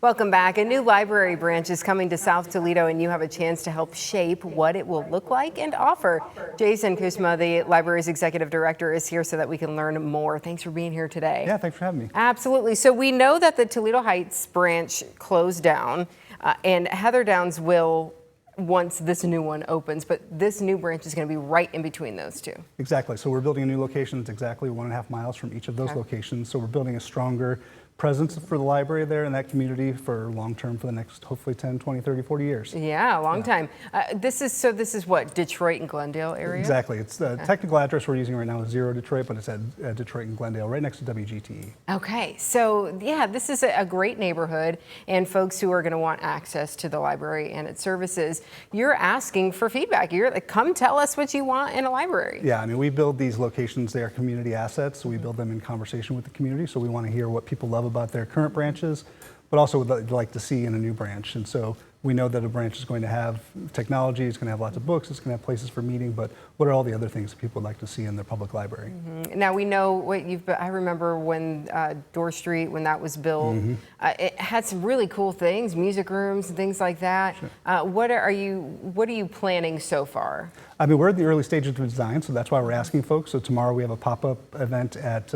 Welcome back. A new library branch is coming to South Toledo, and you have a chance to help shape what it will look like and offer. Jason Kucsma, the library's executive director, is here so that we can learn more. Thanks for being here today. Yeah, thanks for having me. Absolutely. So we know that the Toledo Heights branch closed down, and Heather Downs will once this new one opens, but this new branch is going to be right in between those two. Exactly. So we're building a new location. It's exactly 1.5 miles from each of those locations. So we're building a stronger presence for the library there in that community for long term, for the next hopefully 10, 20, 30, 40 years. Yeah, a long time. This is what, Detroit and Glendale area? Exactly. It's the technical address we're using right now is 0 Detroit, but it's at Detroit and Glendale, right next to WGTE. Okay, so yeah, this is a great neighborhood, and folks who are going to want access to the library and its services, you're asking for feedback. You're like, come tell us what you want in a library. Yeah, I mean, we build these locations, they are community assets, so we build them in conversation with the community, so we want to hear what people love about their current branches, but also what they'd like to see in a new branch. And so we know that a branch is going to have technology, it's going to have lots of books, it's going to have places for meeting, but what are all the other things that people would like to see in their public library? Now we know what I remember when Dorr Street, when that was built, it had some really cool things, music rooms and things like that. Sure. What are you planning so far? I mean, we're in the early stages of design, so that's why we're asking folks. So tomorrow we have a pop-up event at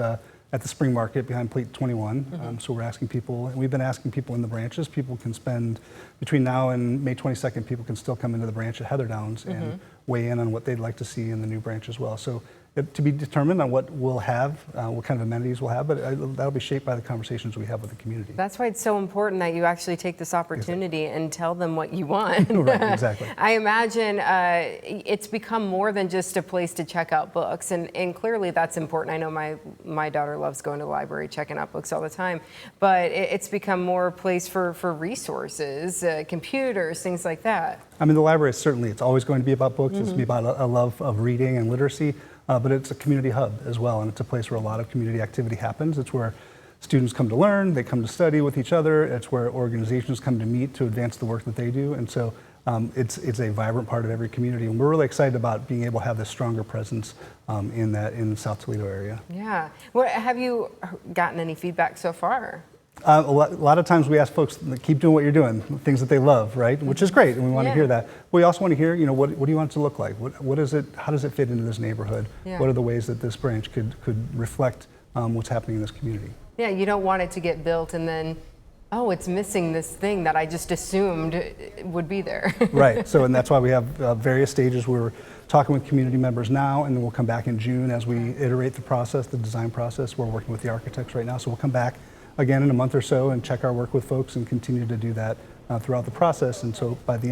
the Spring Market behind Plate 21. So we're asking people, and we've been asking people in the branches, people can spend, between now and May 22nd, people can still come into the branch at Heather Downs and weigh in on what they'd like to see in the new branch as well. So to be determined on what we'll have, what kind of amenities we'll have, but that'll be shaped by the conversations we have with the community. That's why it's so important that you actually take this opportunity and tell them what you want. Right, exactly. I imagine it's become more than just a place to check out books, and clearly that's important. I know my daughter loves going to the library, checking out books all the time, but it's become more a place for resources, computers, things like that. I mean, the library is certainly, it's always going to be about books, it's going to be about a love of reading and literacy. But it's a community hub as well, and it's a place where a lot of community activity happens. It's where students come to learn, they come to study with each other, it's where organizations come to meet to advance the work that they do, and so it's a vibrant part of every community, and we're really excited about being able to have this stronger presence in the South Toledo area. Yeah. Well, have you gotten any feedback so far? A lot of times we ask folks to keep doing what you're doing, things that they love, right? Which is great, and we want to hear that. We also want to hear, what do you want it to look like? What is it? How does it fit into this neighborhood? Yeah. What are the ways that this branch could reflect what's happening in this community? Yeah, you don't want it to get built and then, oh, it's missing this thing that I just assumed would be there. Right. So, and that's why we have various stages. We're talking with community members now, and then we'll come back in June as we iterate the process, the design process. We're working with the architects right now, so we'll come back again in a month or so and check our work with folks and continue to do that throughout the process. And so by the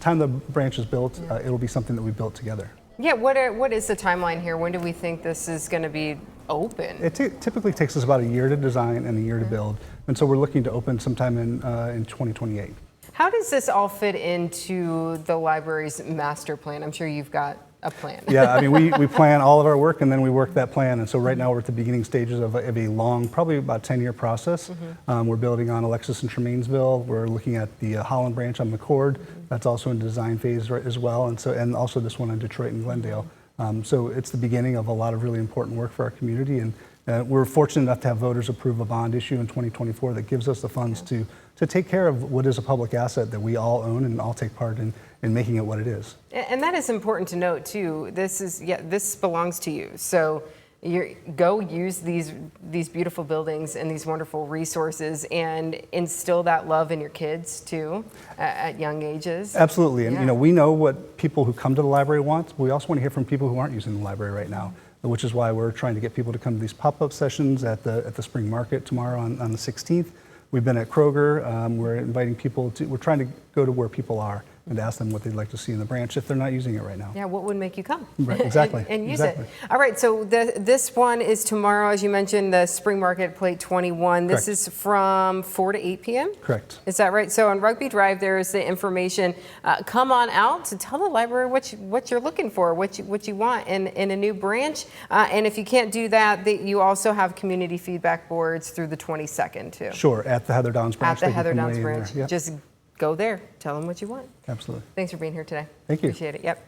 time the branch is built, it'll be something that we built together. Yeah, what is the timeline here? When do we think this is going to be open? It typically takes us about a year to design and a year to build. And so we're looking to open sometime in 2028. How does this all fit into the library's master plan? I'm sure you've got a plan. Yeah, I mean, we plan all of our work and then we work that plan. And so right now we're at the beginning stages of a long, probably about 10-year process. We're building on Alexis and Tremainsville. We're looking at the Holland branch on McCord. That's also in design phase as well. And also this one in Detroit and Glendale. So it's the beginning of a lot of really important work for our community. And we're fortunate enough to have voters approve a bond issue in 2024 that gives us the funds to take care of what is a public asset that we all own and all take part in making it what it is. And that is important to note too. This belongs to you. So go use these beautiful buildings and these wonderful resources and instill that love in your kids too at young ages. Absolutely. And we know what people who come to the library want. We also want to hear from people who aren't using the library right now, which is why we're trying to get people to come to these pop-up sessions at the Spring Market tomorrow on the 16th. We've been at Kroger. We're inviting people we're trying to go to where people are and ask them what they'd like to see in the branch if they're not using it right now. Yeah, what would make you come? Right, exactly. and use it. All right, so this one is tomorrow, as you mentioned, the Spring Market, Plate 21. This Correct. is from 4 to 8 p.m.? Correct. Is that right? So on Rugby Drive, there is the information. Come on out to tell the library what you're looking for, what you want in a new branch. And if you can't do that, you also have community feedback boards through the 22nd, too. Sure, at the Heather Downs branch. At the Heather Downs branch. Yep. Just go there. Tell them what you want. Absolutely. Thanks for being here today. Thank you. Appreciate it. Yep.